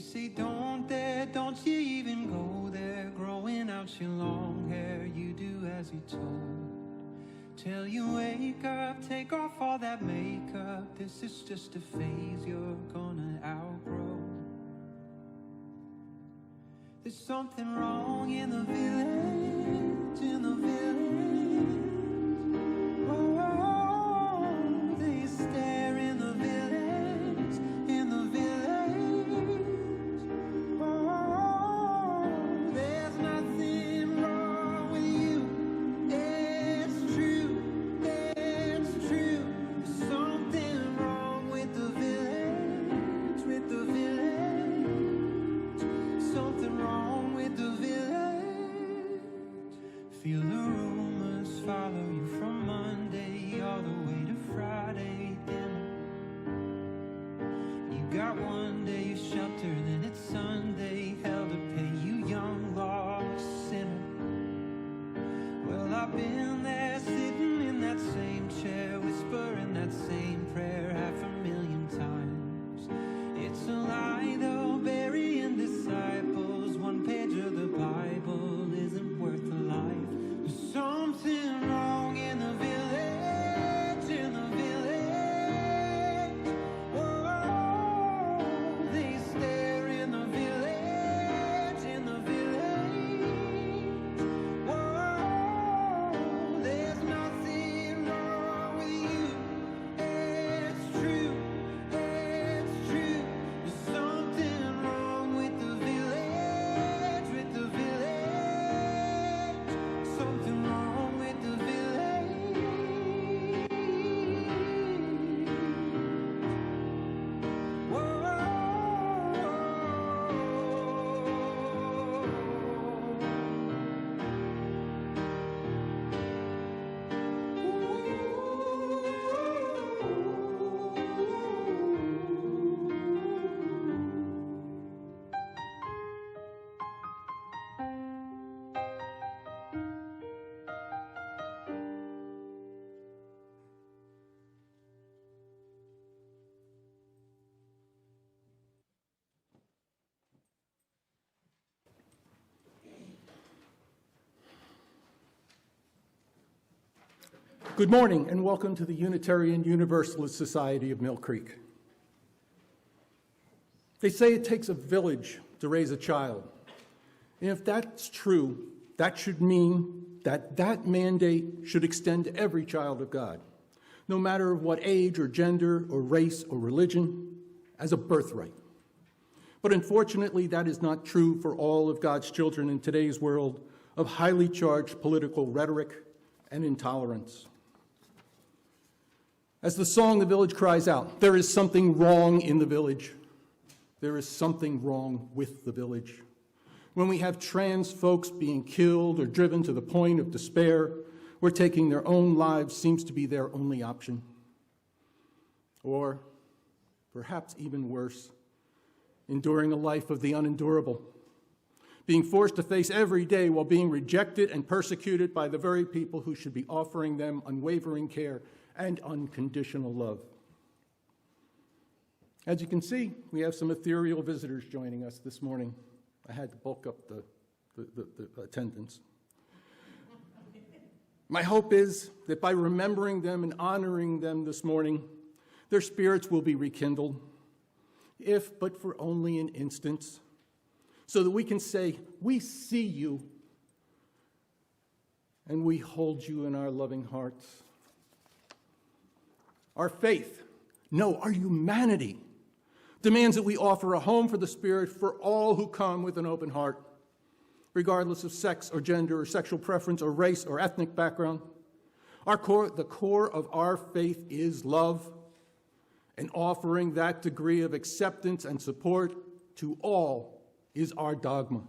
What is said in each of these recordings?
say don't dare, don't you even go there. Growing out your long hair, you do as you're told. Till you wake up, take off all that makeup. This is just a phase you're gonna outgrow. There's something wrong in the village, in the village. Oh, they stare in the village, in the village. Oh, there's nothing wrong with you. It's true, it's true. There's something wrong with the village, with the village. Something wrong with the village. Feel the rumors follow you from Monday all the way to Friday dinner. You got one day of shelter, then it's Sunday, hell to pay, you young lost sinner. Well, I've been there sitting in that same chair, whispering that same prayer 500,000 times. It's a lie though, burying disciples. One page of the Bible isn't worth a life. There's something wrong in the village, in the village. Oh, they stare in the village, in the village. Oh, there's nothing wrong with you. It's true, it's true. There's something wrong with the village, with the village. Something wrong with the village. Good morning and welcome to the Unitarian Universalist Society of Mill Creek. They say it takes a village to raise a child. And if that's true, that should mean that that mandate should extend to every child of God, no matter what age or gender or race or religion, as a birthright. But unfortunately, that is not true for all of God's children in today's world of highly charged political rhetoric and intolerance. As the song The Village cries out, there is something wrong in the village. There is something wrong with the village. When we have trans folks being killed or driven to the point of despair, where taking their own lives seems to be their only option. Or, perhaps even worse, enduring a life of the unendurable, being forced to face every day while being rejected and persecuted by the very people who should be offering them unwavering care and unconditional love. As you can see, we have some ethereal visitors joining us this morning. I had to bulk up the attendance. My hope is that by remembering them and honoring them this morning, their spirits will be rekindled, if but for only an instant, so that we can say, we see you and we hold you in our loving hearts. Our faith, no, our humanity, demands that we offer a home for the Spirit for all who come with an open heart, regardless of sex or gender or sexual preference or race or ethnic background. The core of our faith is love, and offering that degree of acceptance and support to all is our dogma.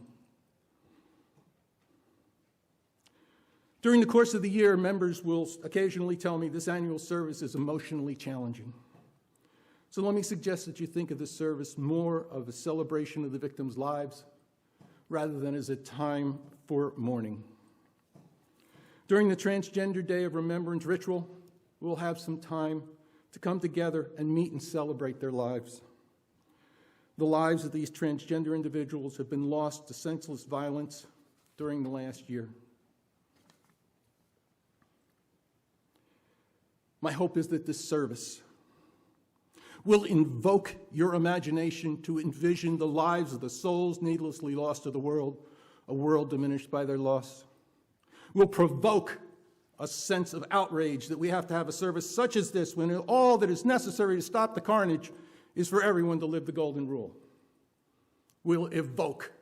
During the course of the year, members will occasionally tell me this annual service is emotionally challenging. So let me suggest that you think of this service more of a celebration of the victims' lives rather than as a time for mourning. During the Transgender Day of Remembrance ritual, we'll have some time to come together and meet and celebrate their lives. The lives of these transgender individuals have been lost to senseless violence during the last year. My hope is that this service will invoke your imagination to envision the lives of the souls needlessly lost to the world, a world diminished by their loss. Will provoke a sense of outrage that we have to have a service such as this when all that is necessary to stop the carnage is for everyone to live the golden rule. Will evoke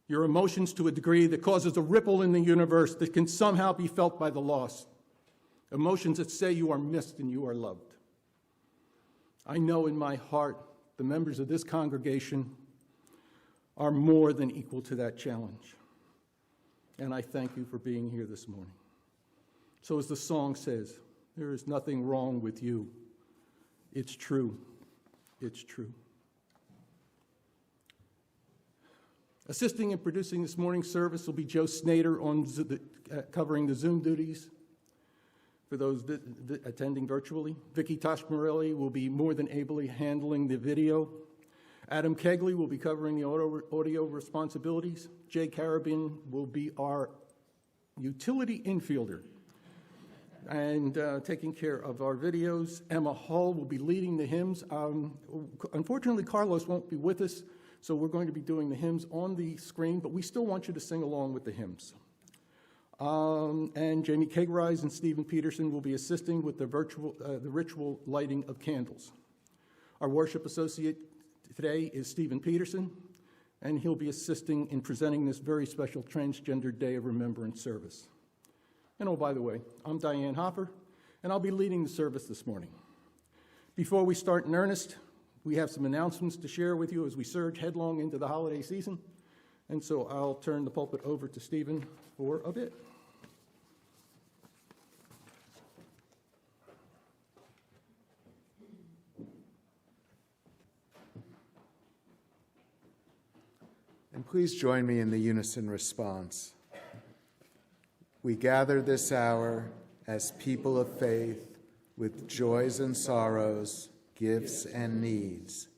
your emotions to a degree that causes a ripple in the universe that can somehow be felt by the lost. Emotions that say you are missed and you are loved. I know in my heart the members of this congregation are more than equal to that challenge. And I thank you for being here this morning. So as the song says, there is nothing wrong with you. It's true. It's true. Assisting and producing this morning's service will be Joe Snader covering the Zoom duties for those attending virtually. Vicki Tosh-Morelli will be more than ably handling the video. Adam Kegley will be covering the audio responsibilities. Jay Carabin will be our utility infielder and taking care of our videos. Emma Hull will be leading the hymns. Unfortunately, Carlos won't be with us, so we're going to be doing the hymns on the screen, but we still want you to sing along with the hymns. And Jamie Kegrise and Stephen Peterson will be assisting with the ritual lighting of candles. Our worship associate today is Stephen Peterson, and he'll be assisting in presenting this very special Transgender Day of Remembrance service. And oh, by the way, I'm Diane Hofer, and I'll be leading the service this morning. Before we start in earnest, we have some announcements to share with you as we surge headlong into the holiday season. And so I'll turn the pulpit over to Stephen for a bit. And please join me in the unison response. We gather this hour as people of faith with joys and sorrows, gifts and needs.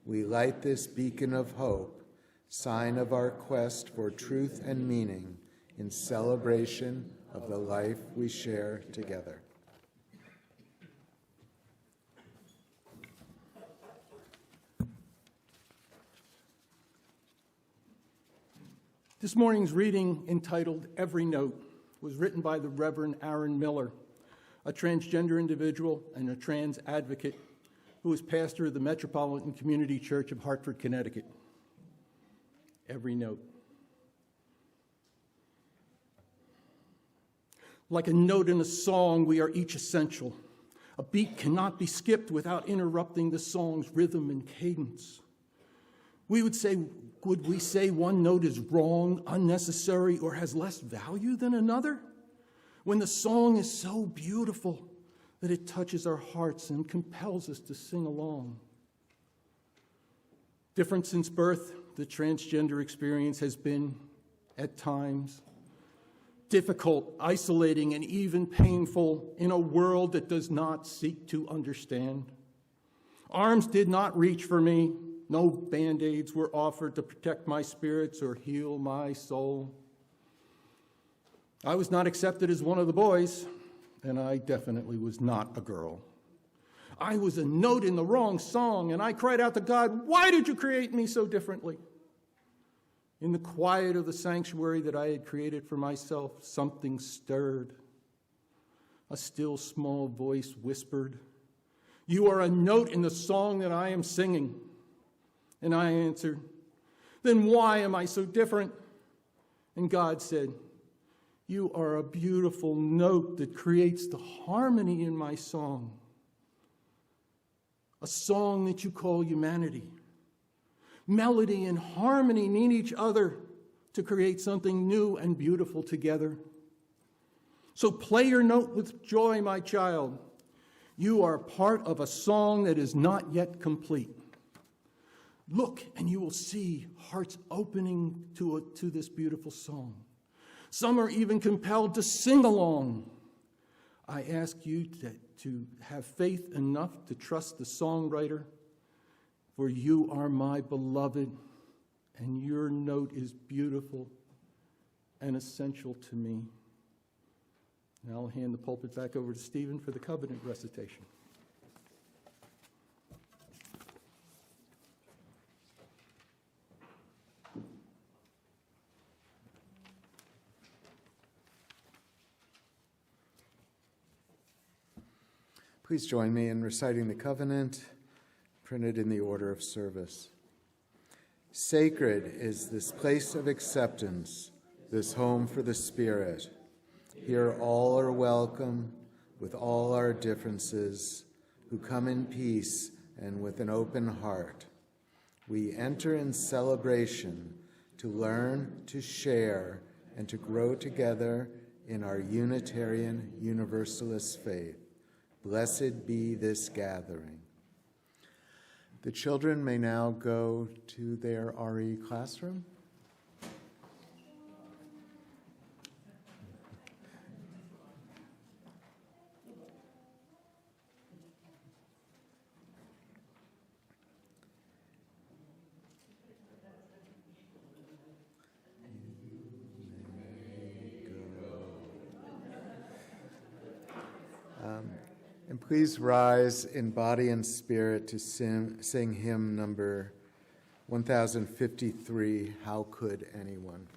We light this beacon of hope, sign of our quest for truth and meaning in celebration of the life we share together. This morning's reading, entitled Every Note, was written by the Reverend Aaron Miller, a transgender individual and a trans advocate who is pastor of the Metropolitan Community Church of Hartford, Connecticut. Every note. Like a note in a song, we are each essential. A beat cannot be skipped without interrupting the song's rhythm and cadence. Would we say one note is wrong, unnecessary, or has less value than another? When the song is so beautiful that it touches our hearts and compels us to sing along. Different since birth, the transgender experience has been, at times, difficult, isolating, and even painful in a world that does not seek to understand. Arms did not reach for me. No Band-Aids were offered to protect my spirits or heal my soul. I was not accepted as one of the boys, and I definitely was not a girl. I was a note in the wrong song, and I cried out to God, "Why did you create me so differently?" In the quiet of the sanctuary that I had created for myself, something stirred. A still small voice whispered, "You are a note in the song that I am singing." And I answered, "Then why am I so different?" And God said, "You are a beautiful note that creates the harmony in my song. A song that you call humanity. Melody and harmony need each other to create something new and beautiful together. So play your note with joy, my child. You are part of a song that is not yet complete. Look, and you will see hearts opening to this beautiful song. Some are even compelled to sing along. I ask you to have faith enough to trust the songwriter, for you are my beloved, and your note is beautiful and essential to me. Now I'll hand the pulpit back over to Stephen for the covenant recitation. Please join me in reciting the covenant, printed in the order of service. Sacred is this place of acceptance, this home for the Spirit. Here all are welcome, with all our differences, who come in peace and with an open heart. We enter in celebration to learn, to share, and to grow together in our Unitarian Universalist faith. Blessed be this gathering. The children may now go to their RE classroom. And please rise in body and spirit to sing hymn number 1053, How Could Anyone?